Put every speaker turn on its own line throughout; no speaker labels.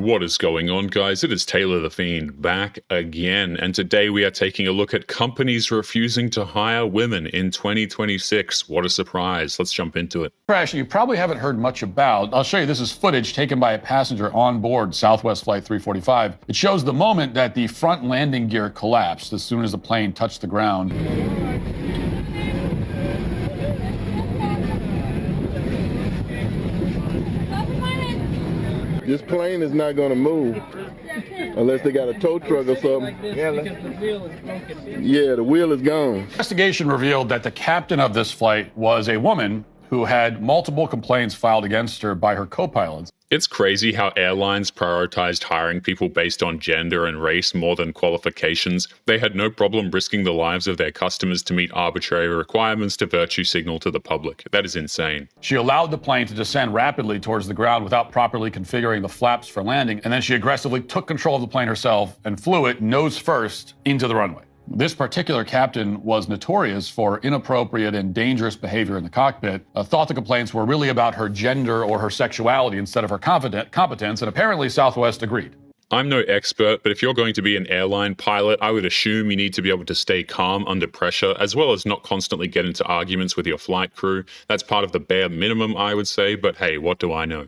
what is going on, guys? It is Taylor the Fiend back again, and today we are taking a look at companies refusing to hire women in 2026. What a surprise. Let's jump into it.
Crash you probably haven't heard much about. I'll show you. This is footage taken by a passenger on board Southwest Flight 345. It shows the moment that the front landing gear collapsed as soon as the plane touched the ground.
This plane is not going to move unless they got a tow truck or something.
Yeah, because the wheel is broken.
Yeah, the wheel is gone.
Investigation revealed that the captain of this flight was a woman who had multiple complaints filed against her by her co-pilots.
It's crazy how airlines prioritized hiring people based on gender and race more than qualifications. They had no problem risking the lives of their customers to meet arbitrary requirements to virtue signal to the public. That is insane.
She allowed the plane to descend rapidly towards the ground without properly configuring the flaps for landing, and then she aggressively took control of the plane herself and flew it nose first into the runway. This particular captain was notorious for inappropriate and dangerous behavior in the cockpit, thought the complaints were really about her gender or her sexuality instead of her competence, and apparently Southwest agreed.
I'm no expert, but if you're going to be an airline pilot, I would assume you need to be able to stay calm under pressure, as well as not constantly get into arguments with your flight crew. That's part of the bare minimum, I would say, but hey, what do I know?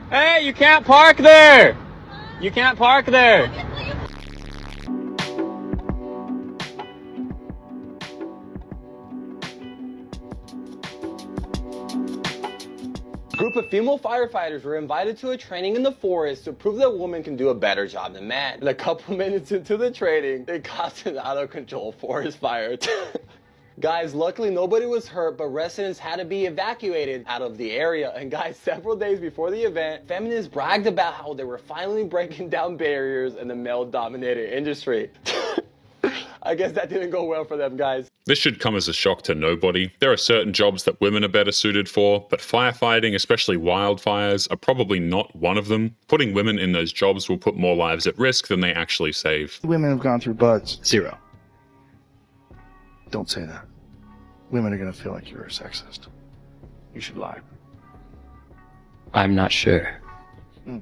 Hey, you can't park there! You can't park there!
A group of female firefighters were invited to a training in the forest to prove that women can do a better job than men. And a couple minutes into the training, they caused an out-of-control forest fire. Guys, luckily nobody was hurt, but residents had to be evacuated out of the area. And guys, several days before the event, feminists bragged about how they were finally breaking down barriers in the male-dominated industry. I guess that didn't go well for them, guys.
This should come as a shock to nobody. There are certain jobs that women are better suited for, but firefighting, especially wildfires, are probably not one of them. Putting women in those jobs will put more lives at risk than they actually save.
Women have gone through buds.
0.
Don't say that. Women are going to feel like you're a sexist. You should lie.
I'm not sure.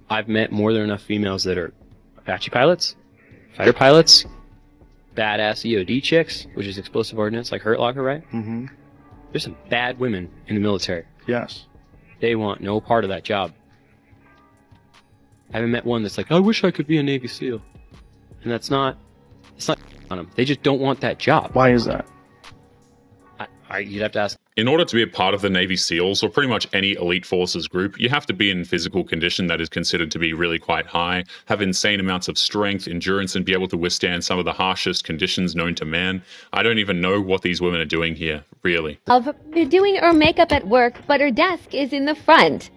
I've met more than enough females that are Apache pilots, fighter pilots, badass EOD chicks, which is explosive ordnance, like Hurt Locker, right?
Mm-hmm.
There's some bad women in the military.
Yes.
They want no part of that job. I haven't met one that's like, I wish I could be a Navy SEAL. And it's not on them. They just don't want that job.
Why is that?
You'd have to ask.
In order to be a part of the Navy SEALs, or pretty much any elite forces group, you have to be in physical condition that is considered to be really quite high, have insane amounts of strength, endurance, and be able to withstand some of the harshest conditions known to man. I don't even know what these women are doing here, really.
They're doing her makeup at work, but her desk is in the front.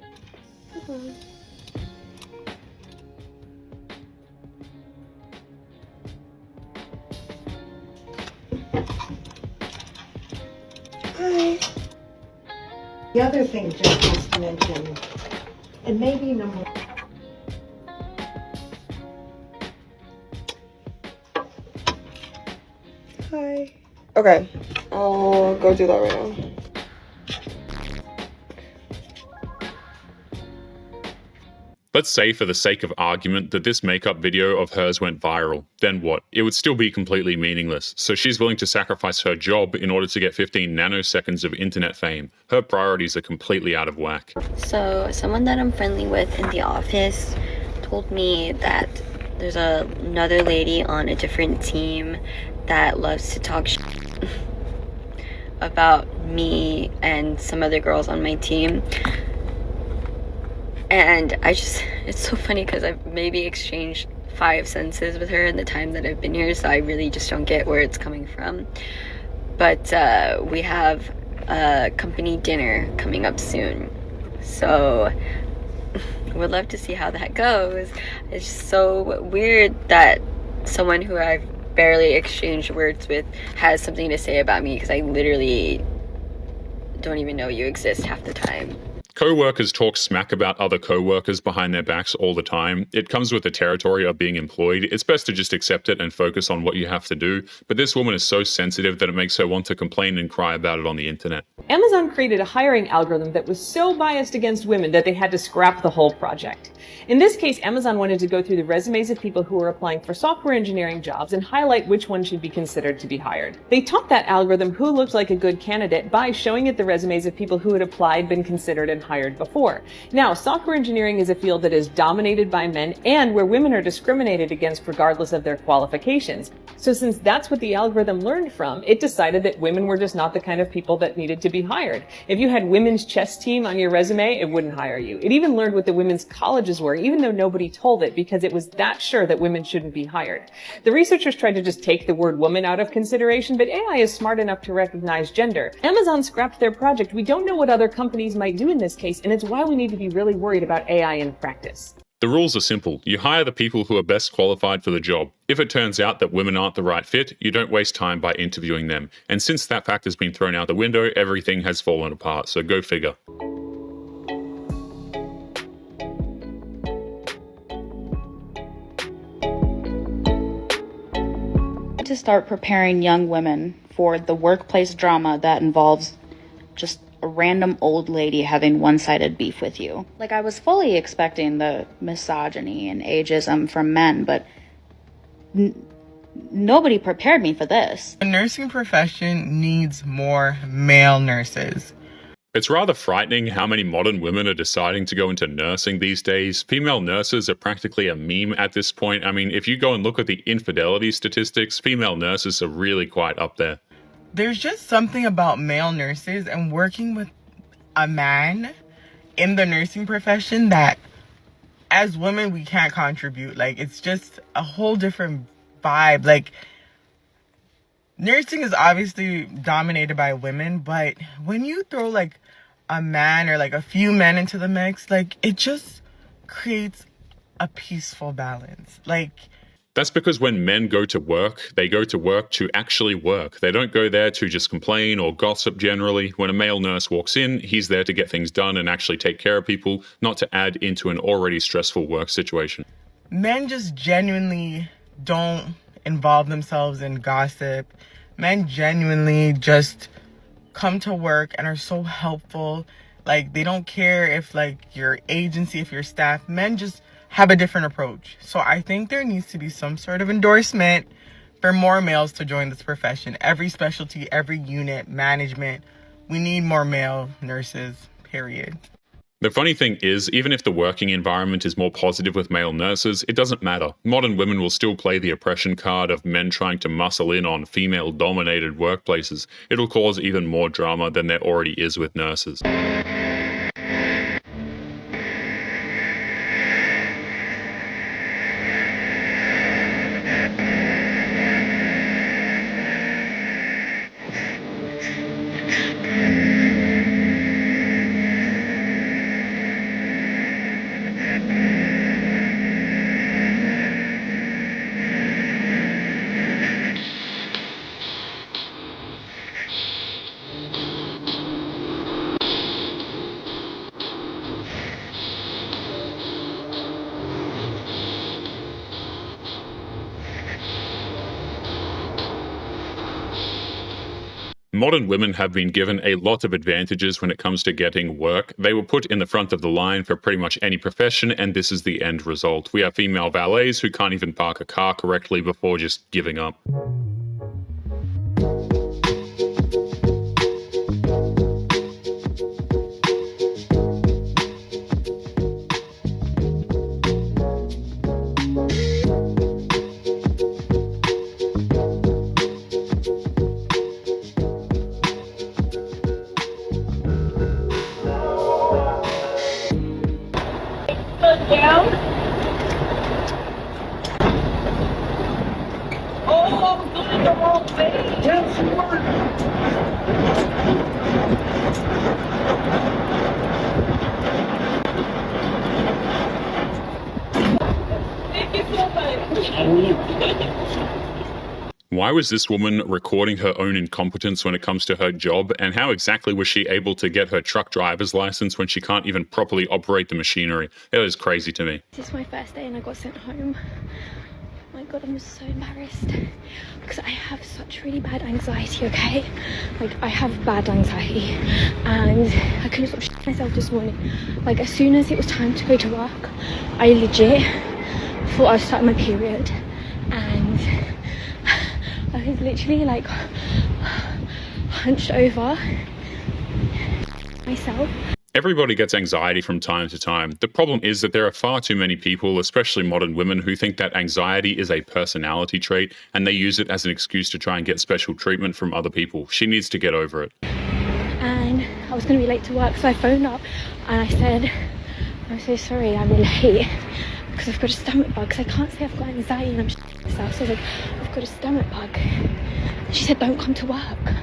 The other thing Jeff wants to mention, and maybe number...
Hi. Okay, I'll go do that right now.
Let's say, for the sake of argument, that this makeup video of hers went viral. Then what? It would still be completely meaningless. So she's willing to sacrifice her job in order to get 15 nanoseconds of internet fame. Her priorities are completely out of whack.
So someone that I'm friendly with in the office told me that there's another lady on a different team that loves to talk about me and some other girls on my team. And it's so funny because I've maybe exchanged 5 sentences with her in the time that I've been here, so I really just don't get where it's coming from. But we have a company dinner coming up soon, so we'd love to see how that goes. It's just so weird that someone who I've barely exchanged words with has something to say about me, because I literally don't even know you exist half the time.
Co-workers talk smack about other co-workers behind their backs all the time. It comes with the territory of being employed. It's best to just accept it and focus on what you have to do. But this woman is so sensitive that it makes her want to complain and cry about it on the internet.
Amazon created a hiring algorithm that was so biased against women that they had to scrap the whole project. In this case, Amazon wanted to go through the resumes of people who were applying for software engineering jobs and highlight which one should be considered to be hired. They taught that algorithm who looked like a good candidate by showing it the resumes of people who had applied, been considered, and hired before. Now, software engineering is a field that is dominated by men and where women are discriminated against regardless of their qualifications. So since that's what the algorithm learned from, it decided that women were just not the kind of people that needed to be hired. If you had women's chess team on your resume, it wouldn't hire you. It even learned what the women's colleges were, even though nobody told it, because it was that sure that women shouldn't be hired. The researchers tried to just take the word woman out of consideration, but AI is smart enough to recognize gender. Amazon scrapped their project. We don't know what other companies might do in this case, and it's why we need to be really worried about AI in practice.
The rules are simple. You hire the people who are best qualified for the job. If it turns out that women aren't the right fit, you don't waste time by interviewing them. And since that fact has been thrown out the window, everything has fallen apart. So go figure.
To start preparing young women for the workplace drama that involves just a random old lady having one-sided beef with you. Like, I was fully expecting the misogyny and ageism from men, but nobody prepared me for this.
The nursing profession needs more male nurses.
It's rather frightening how many modern women are deciding to go into nursing these days. Female nurses are practically a meme at this point. I mean, if you go and look at the infidelity statistics, female nurses are really quite up there.
There's just something about male nurses and working with a man in the nursing profession that as women we can't contribute. Like, it's just a whole different vibe. Like, nursing is obviously dominated by women, but when you throw like a man or like a few men into the mix, like, it just creates a peaceful balance. Like,
that's because when men go to work, they go to work to actually work. They don't go there to just complain or gossip generally. When a male nurse walks in, he's there to get things done and actually take care of people, not to add into an already stressful work situation.
Men just genuinely don't involve themselves in gossip. Men genuinely just come to work and are so helpful. Like, they don't care if like your agency, if your staff. Men just have a different approach. So I think there needs to be some sort of endorsement for more males to join this profession. Every specialty, every unit, management, we need more male nurses, period.
The funny thing is, even if the working environment is more positive with male nurses, it doesn't matter. Modern women will still play the oppression card of men trying to muscle in on female-dominated workplaces. It'll cause even more drama than there already is with nurses. Modern women have been given a lot of advantages when it comes to getting work. They were put in the front of the line for pretty much any profession, and this is the end result. We have female valets who can't even park a car correctly before just giving up.
Down. Oh, I'm doing the wrong thing. Yes, Thank you so much.
Why was this woman recording her own incompetence when it comes to her job, and how exactly was she able to get her truck driver's license when she can't even properly operate the machinery? It is crazy to me.
This is my first day and I got sent home. Oh my god, I'm so embarrassed because I have such really bad anxiety, okay? Like, I have bad anxiety and I couldn't stop shitting myself this morning. Like, as soon as it was time to go to work, I legit thought I was starting my period, and I was literally like hunched over myself.
Everybody gets anxiety from time to time. The problem is that there are far too many people, especially modern women, who think that anxiety is a personality trait and they use it as an excuse to try and get special treatment from other people. She needs to get over it.
And I was going to be late to work, so I phoned up and I said, I'm so sorry, I'm late because I've got a stomach bug, because I can't say I've got anxiety and I'm shitting myself. So I was like, I've got a stomach bug. And she said, don't come to work.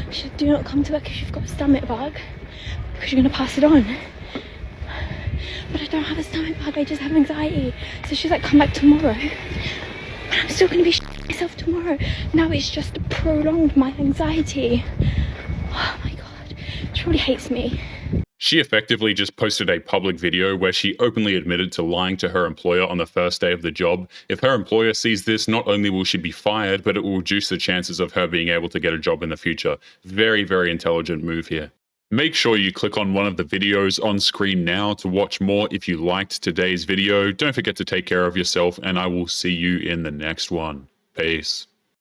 She said, do not come to work if you've got a stomach bug, because you're going to pass it on. But I don't have a stomach bug, I just have anxiety. So she's like, come back tomorrow. But I'm still going to be shitting myself tomorrow. Now it's just prolonged my anxiety. Oh my god, she really hates me.
She effectively just posted a public video where she openly admitted to lying to her employer on the first day of the job. If her employer sees this, not only will she be fired, but it will reduce the chances of her being able to get a job in the future. Very, very intelligent move here. Make sure you click on one of the videos on screen now to watch more if you liked today's video. Don't forget to take care of yourself, and I will see you in the next one. Peace.